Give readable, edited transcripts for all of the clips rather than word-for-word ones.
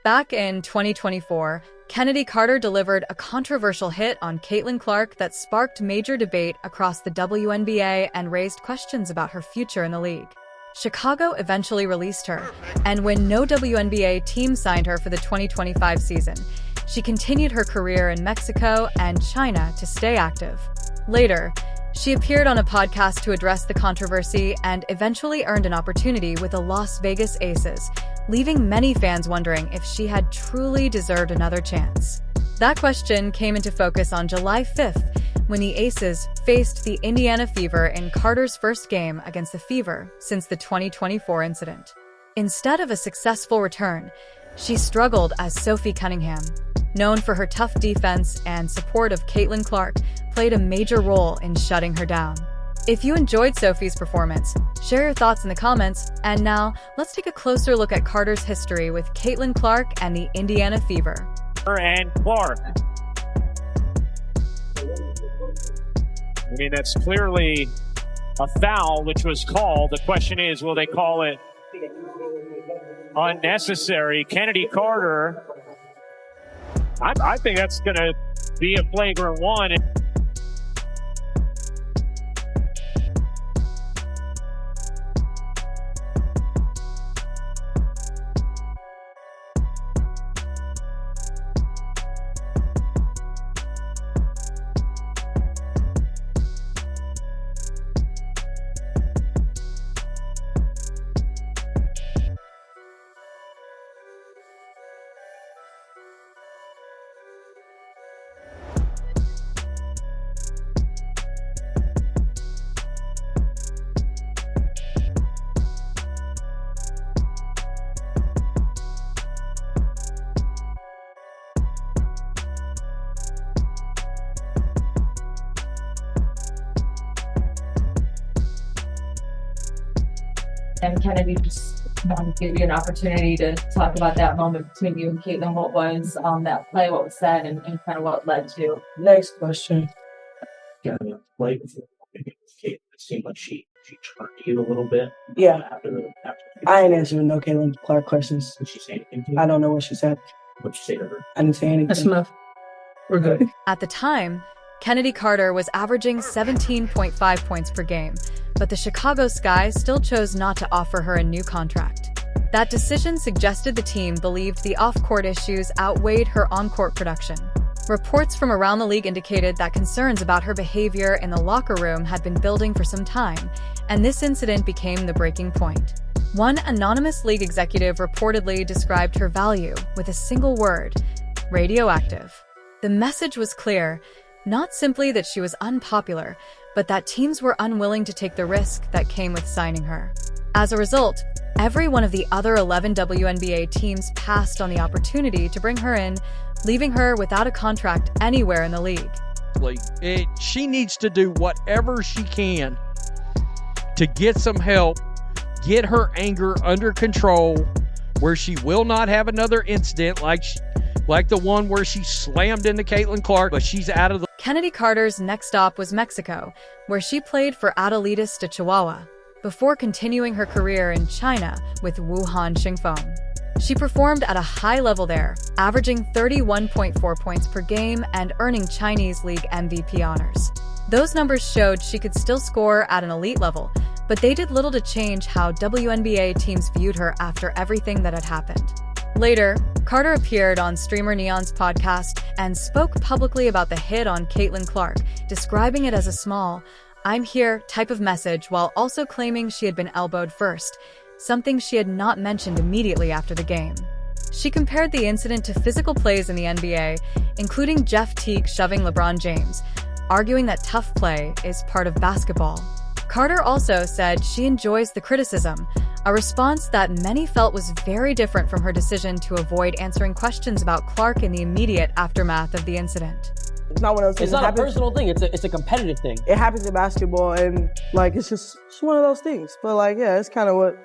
Back in 2024, Chennedy Carter delivered a controversial hit on Caitlin Clark that sparked major debate across the WNBA and raised questions about her future in the league. Chicago eventually released her, and when no WNBA team signed her for the 2025 season, she continued her career in Mexico and China to stay active. Later, she appeared on a podcast to address the controversy and eventually earned an opportunity with the Las Vegas Aces, leaving many fans wondering if she had truly deserved another chance. That question came into focus on July 5th, when the Aces faced the Indiana Fever in Carter's first game against the Fever since the 2024 incident. Instead of a successful return, she struggled as Sophie Cunningham, known for her tough defense and support of Caitlin Clark, played a major role in shutting her down. If you enjoyed Sophie's performance, share your thoughts in the comments. And now, let's take a closer look at Carter's history with Caitlin Clark and the Indiana Fever. And Clark. I mean, that's clearly a foul, which was called. The question is, will they call it unnecessary? Chennedy Carter, I think that's going to be a flagrant one. And Chennedy, just wanted to give you an opportunity to talk about that moment between you and Caitlin. What was that play, what was said, and kind of what led to. Next question. Yeah, play before it seemed like she turned to you a little bit. Yeah. After I ain't answering no Caitlin Clark questions. Did she say anything to you? I don't know what she said. What'd you say to her? I didn't say anything. That's enough. We're good. At the time, Chennedy Carter was averaging 17.5 points per game, but the Chicago Sky still chose not to offer her a new contract. That decision suggested the team believed the off-court issues outweighed her on-court production. Reports from around the league indicated that concerns about her behavior in the locker room had been building for some time, and this incident became the breaking point. One anonymous league executive reportedly described her value with a single word: radioactive. The message was clear, not simply that she was unpopular, but that teams were unwilling to take the risk that came with signing her. As a result, every one of the other 11 WNBA teams passed on the opportunity to bring her in, leaving her without a contract anywhere in the league. She needs to do whatever she can to get some help, get her anger under control, where she will not have another incident like the one where she slammed into Caitlin Clark, but she's out of the... Chennedy Carter's next stop was Mexico, where she played for Atletas de Chihuahua, before continuing her career in China with Wuhan Xingfeng. She performed at a high level there, averaging 31.4 points per game and earning Chinese League MVP honors. Those numbers showed she could still score at an elite level, but they did little to change how WNBA teams viewed her after everything that had happened. Later, Carter appeared on streamer Neon's podcast and spoke publicly about the hit on Caitlin Clark, describing it as a small, "I'm here" type of message, while also claiming she had been elbowed first, something she had not mentioned immediately after the game. She compared the incident to physical plays in the NBA, including Jeff Teague shoving LeBron James, arguing that tough play is part of basketball. Carter also said she enjoys the criticism, a response that many felt was very different from her decision to avoid answering questions about Clark in the immediate aftermath of the incident. It's not one of those things. It's not a personal thing. It's a competitive thing. It happens in basketball, and it's just one of those things. But yeah, it's kind of what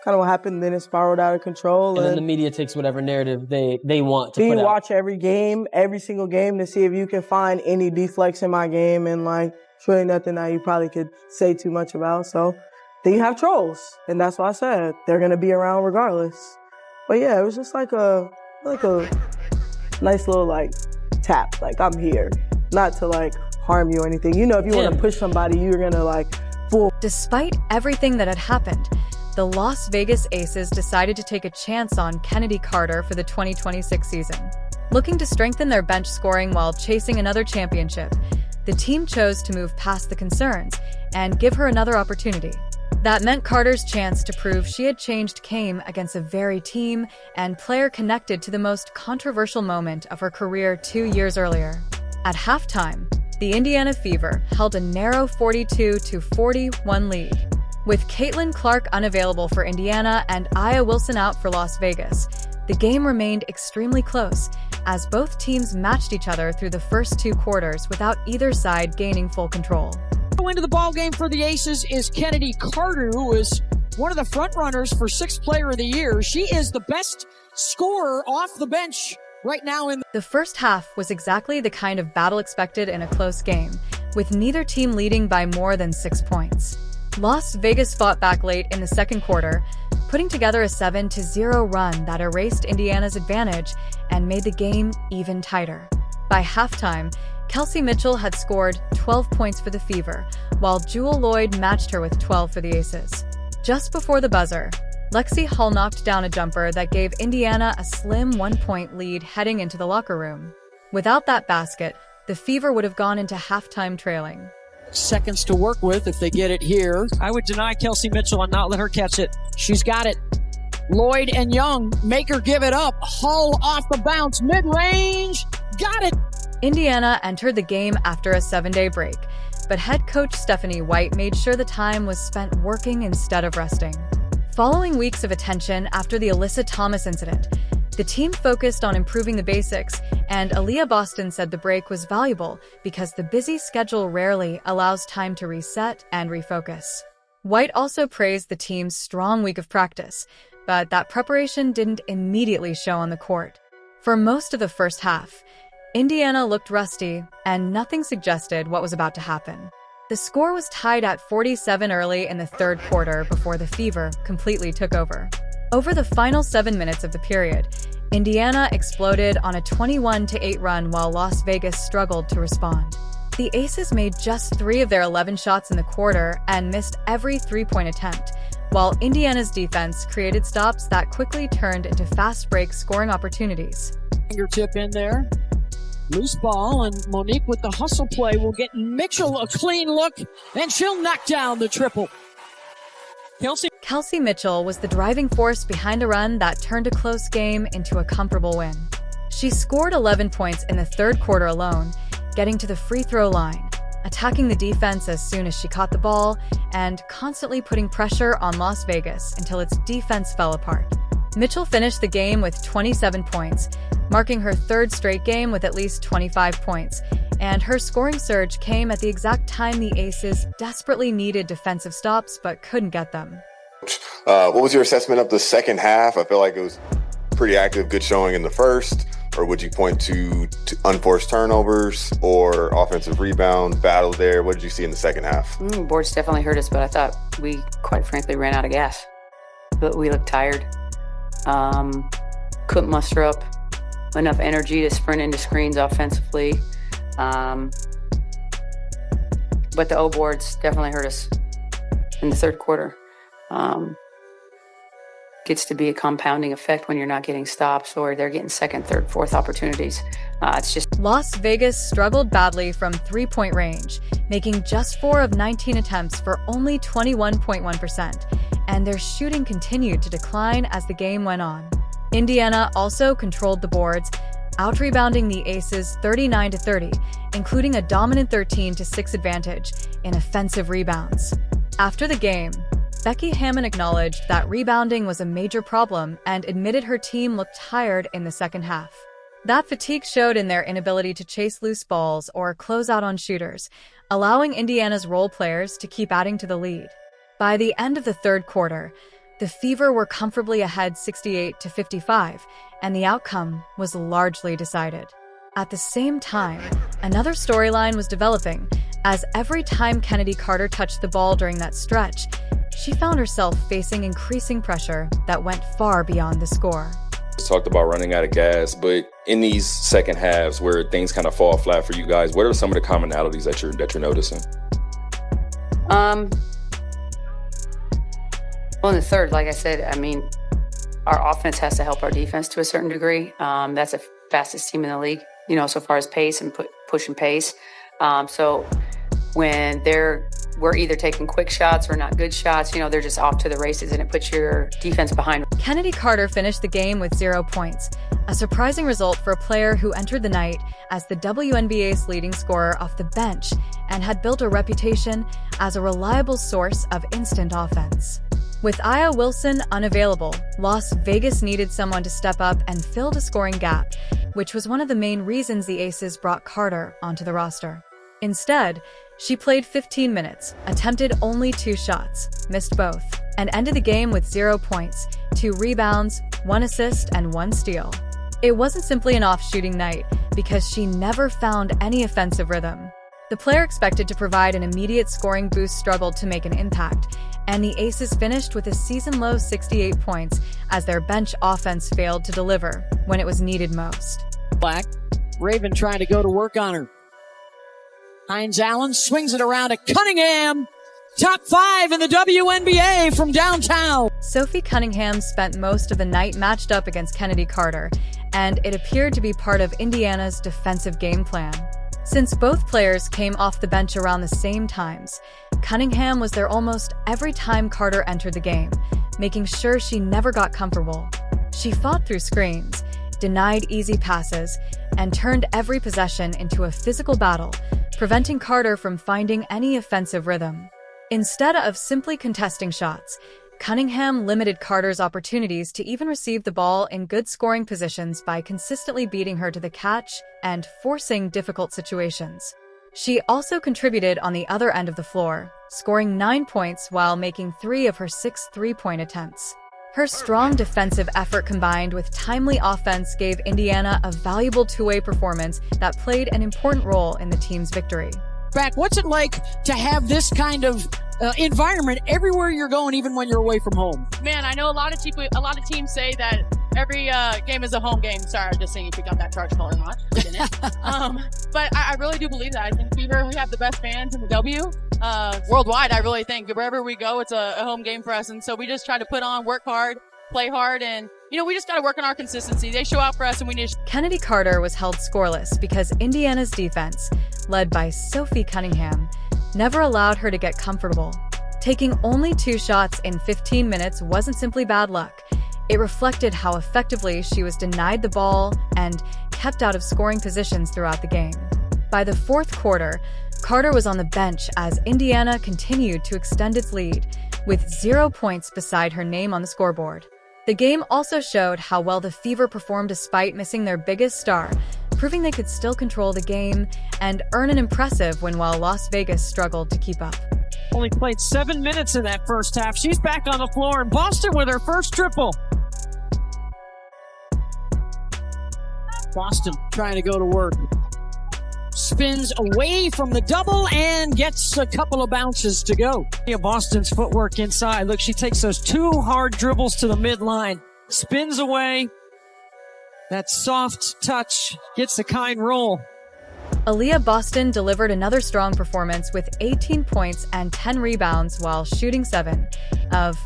happened. Then it spiraled out of control, and then the media takes whatever narrative they want to put out. You watch every single game to see if you can find any deflects in my game, and it's really nothing that you probably could say too much about. So then you have trolls, and that's why I said they're gonna be around regardless. But yeah, it was just like a nice little like tap, like I'm here, not to like harm you or anything. You know, if you want to push somebody, you're gonna like full. Despite everything that had happened, the Las Vegas Aces decided to take a chance on Chennedy Carter for the 2026 season. Looking to strengthen their bench scoring while chasing another championship, the team chose to move past the concerns and give her another opportunity. That meant Carter's chance to prove she had changed came against a very team and player connected to the most controversial moment of her career 2 years earlier. At halftime, the Indiana Fever held a narrow 42-41 lead. With Caitlin Clark unavailable for Indiana and Aya Wilson out for Las Vegas, the game remained extremely close, as both teams matched each other through the first 2 quarters without either side gaining full control. Into the ball game for the Aces is Chennedy Carter, who is one of the front runners for 6th Player of the Year. She is the best scorer off the bench right now. The first half was exactly the kind of battle expected in a close game, with neither team leading by more than 6 points. Las Vegas fought back late in the second quarter, putting together a 7-0 run that erased Indiana's advantage and made the game even tighter. By halftime, Kelsey Mitchell had scored 12 points for the Fever, while Jewel Lloyd matched her with 12 for the Aces. Just before the buzzer, Lexi Hull knocked down a jumper that gave Indiana a slim 1-point lead heading into the locker room. Without that basket, the Fever would have gone into halftime trailing. Seconds to work with if they get it here. I would deny Kelsey Mitchell and not let her catch it. She's got it. Lloyd and Young make her give it up. Hull off the bounce, mid-range, got it. Indiana entered the game after a 7-day break, but head coach Stephanie White made sure the time was spent working instead of resting. Following weeks of attention after the Alyssa Thomas incident, the team focused on improving the basics, and Aaliyah Boston said the break was valuable because the busy schedule rarely allows time to reset and refocus. White also praised the team's strong week of practice, but that preparation didn't immediately show on the court. For most of the first half, Indiana looked rusty, and nothing suggested what was about to happen. The score was tied at 47 early in the third quarter before the Fever completely took over. Over the final 7 minutes of the period, Indiana exploded on a 21-8 run while Las Vegas struggled to respond. The Aces made just 3 of their 11 shots in the quarter and missed every 3-point attempt, while Indiana's defense created stops that quickly turned into fast break scoring opportunities. Fingertip in there. Loose ball, and Monique with the hustle play will get Mitchell a clean look, and she'll knock down the triple. Kelsey Mitchell was the driving force behind a run that turned a close game into a comfortable win. She scored 11 points in the third quarter alone, getting to the free throw line, attacking the defense as soon as she caught the ball, and constantly putting pressure on Las Vegas until its defense fell apart. Mitchell finished the game with 27 points, marking her 3rd straight game with at least 25 points, and her scoring surge came at the exact time the Aces desperately needed defensive stops but couldn't get them. What was your assessment of the second half? I feel like it was pretty active, good showing in the first, or would you point to unforced turnovers or offensive rebound battle there? What did you see in the second half? Boards definitely hurt us, but I thought we, quite frankly, ran out of gas. But we looked tired. Couldn't muster up enough energy to sprint into screens offensively. But the O boards definitely hurt us in the third quarter. Gets to be a compounding effect when you're not getting stops or they're getting second, third, fourth opportunities. It's just Las Vegas struggled badly from 3-point range, making just 4 of 19 attempts for only 21.1%, and their shooting continued to decline as the game went on. Indiana also controlled the boards, out-rebounding the Aces 39-30, including a dominant 13-6 advantage in offensive rebounds. After the game, Becky Hammon acknowledged that rebounding was a major problem and admitted her team looked tired in the second half. That fatigue showed in their inability to chase loose balls or close out on shooters, allowing Indiana's role players to keep adding to the lead. By the end of the third quarter, the Fever were comfortably ahead 68-55, and the outcome was largely decided. At the same time, another storyline was developing, as every time Chennedy Carter touched the ball during that stretch, she found herself facing increasing pressure that went far beyond the score. Talked about running out of gas, but in these second halves where things kind of fall flat for you guys, what are some of the commonalities that you're noticing? Well, in the third, like I said, I mean, our offense has to help our defense to a certain degree. That's the fastest team in the league, you know, so far as pace and push and pace. So when we're either taking quick shots or not good shots, you know, they're just off to the races and it puts your defense behind. Chennedy Carter finished the game with 0 points, a surprising result for a player who entered the night as the WNBA's leading scorer off the bench and had built a reputation as a reliable source of instant offense. With Aya Wilson unavailable, Las Vegas needed someone to step up and fill the scoring gap, which was one of the main reasons the Aces brought Carter onto the roster. Instead, she played 15 minutes, attempted only 2 shots, missed both, and ended the game with 0 points, 2 rebounds, 1 assist, and 1 steal. It wasn't simply an off-shooting night, because she never found any offensive rhythm. The player expected to provide an immediate scoring boost struggled to make an impact, and the Aces finished with a season-low 68 points as their bench offense failed to deliver when it was needed most. Black, Raven trying to go to work on her. Hines Allen swings it around to Cunningham. Top 5 in the WNBA from downtown. Sophie Cunningham spent most of the night matched up against Chennedy Carter, and it appeared to be part of Indiana's defensive game plan. Since both players came off the bench around the same times, Cunningham was there almost every time Carter entered the game, making sure she never got comfortable. She fought through screens, denied easy passes, and turned every possession into a physical battle, preventing Carter from finding any offensive rhythm. Instead of simply contesting shots, Cunningham limited Carter's opportunities to even receive the ball in good scoring positions by consistently beating her to the catch and forcing difficult situations. She also contributed on the other end of the floor, scoring 9 points while making 3 of her 6 three-point attempts. Her strong defensive effort combined with timely offense gave Indiana a valuable two-way performance that played an important role in the team's victory. Back, what's it like to have this kind of environment everywhere you're going, even when you're away from home? Man, I know a lot of teams say that every game is a home game. Sorry, I'm just saying if you got that charge call or not. But I really do believe that. I think Fever, we have the best fans in the W. Worldwide, I really think. Wherever we go, it's a home game for us. And so we just try to put on, work hard, play hard, and we just got to work on our consistency. They show out for us, and we need to. Chennedy Carter was held scoreless because Indiana's defense, led by Sophie Cunningham, never allowed her to get comfortable. Taking only 2 shots in 15 minutes wasn't simply bad luck. It reflected how effectively she was denied the ball and kept out of scoring positions throughout the game. By the 4th quarter, Carter was on the bench as Indiana continued to extend its lead, with 0 points beside her name on the scoreboard. The game also showed how well the Fever performed despite missing their biggest star, proving they could still control the game and earn an impressive win while Las Vegas struggled to keep up. Only played 7 minutes in that first half. She's back on the floor in Boston with her first triple. Boston trying to go to work. Spins away from the double and gets a couple of bounces to go. Boston's footwork inside. Look, she takes those 2 hard dribbles to the midline. Spins away. That soft touch gets a kind roll. Aaliyah Boston delivered another strong performance with 18 points and 10 rebounds while shooting 7 of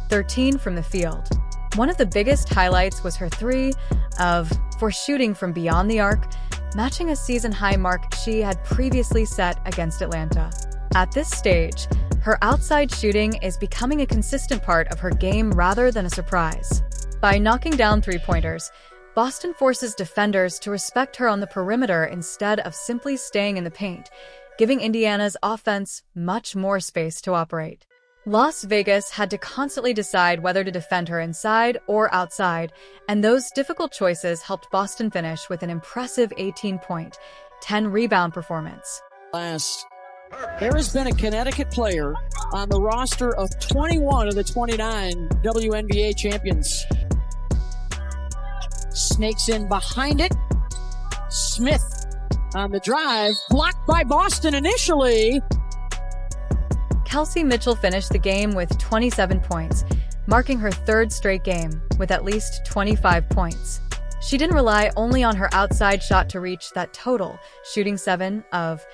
13 from the field. One of the biggest highlights was her 3 of 4 shooting from beyond the arc, matching a season-high mark she had previously set against Atlanta. At this stage, her outside shooting is becoming a consistent part of her game rather than a surprise. By knocking down three-pointers, Boston forces defenders to respect her on the perimeter instead of simply staying in the paint, giving Indiana's offense much more space to operate. Las Vegas had to constantly decide whether to defend her inside or outside, and those difficult choices helped Boston finish with an impressive 18-point, 10-rebound performance. There has been a Connecticut player on the roster of 21 of the 29 WNBA champions. Snakes in behind it. Smith on the drive, blocked by Boston initially. Kelsey Mitchell finished the game with 27 points, marking her third straight game with at least 25 points. She didn't rely only on her outside shot to reach that total, shooting 7 of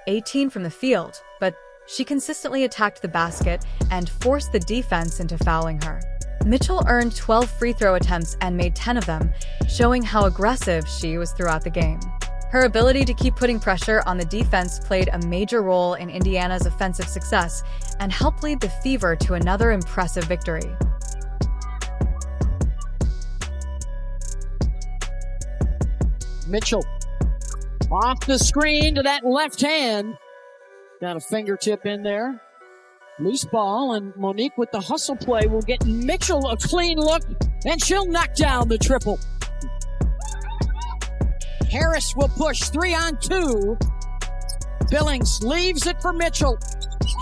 18 from the field, but she consistently attacked the basket and forced the defense into fouling her. Mitchell earned 12 free throw attempts and made 10 of them, showing how aggressive she was throughout the game. Her ability to keep putting pressure on the defense played a major role in Indiana's offensive success and helped lead the Fever to another impressive victory. Mitchell off the screen to that left hand. Got a fingertip in there. Loose ball, and Monique with the hustle play will get Mitchell a clean look, and she'll knock down the triple. Harris will push 3 on 2. Billings leaves it for Mitchell.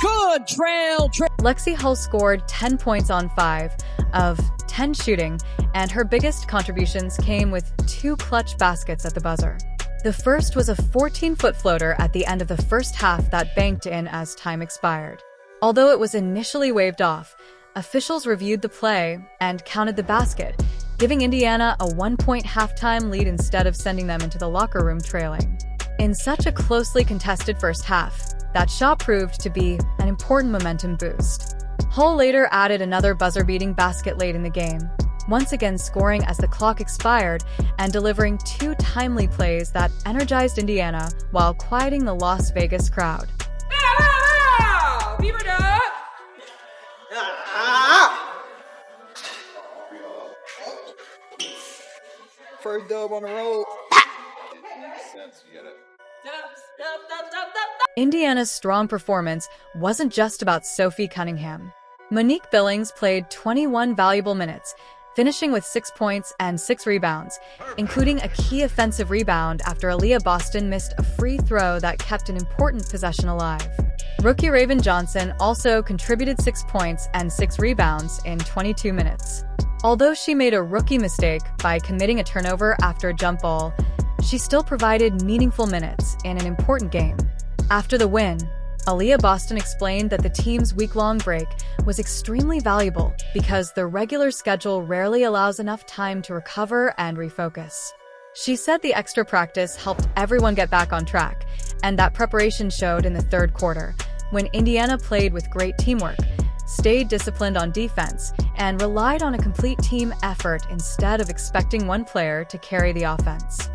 Good trail. Lexi Hull scored 10 points on 5 of 10 shooting, and her biggest contributions came with 2 clutch baskets at the buzzer. The first was a 14-foot floater at the end of the first half that banked in as time expired. Although it was initially waved off, officials reviewed the play and counted the basket, giving Indiana a 1-point halftime lead instead of sending them into the locker room trailing. In such a closely contested first half, that shot proved to be an important momentum boost. Hull later added another buzzer-beating basket late in the game, once again scoring as the clock expired and delivering 2 timely plays that energized Indiana while quieting the Las Vegas crowd. First dub on the road. Indiana's strong performance wasn't just about Sophie Cunningham. Monique Billings played 21 valuable minutes, finishing with 6 points and 6 rebounds, including a key offensive rebound after Aaliyah Boston missed a free throw that kept an important possession alive. Rookie Raven Johnson also contributed 6 points and 6 rebounds in 22 minutes. Although she made a rookie mistake by committing a turnover after a jump ball, she still provided meaningful minutes in an important game. After the win, Aaliyah Boston explained that the team's week-long break was extremely valuable because the regular schedule rarely allows enough time to recover and refocus. She said the extra practice helped everyone get back on track, and that preparation showed in the third quarter, when Indiana played with great teamwork, stayed disciplined on defense, and relied on a complete team effort instead of expecting one player to carry the offense.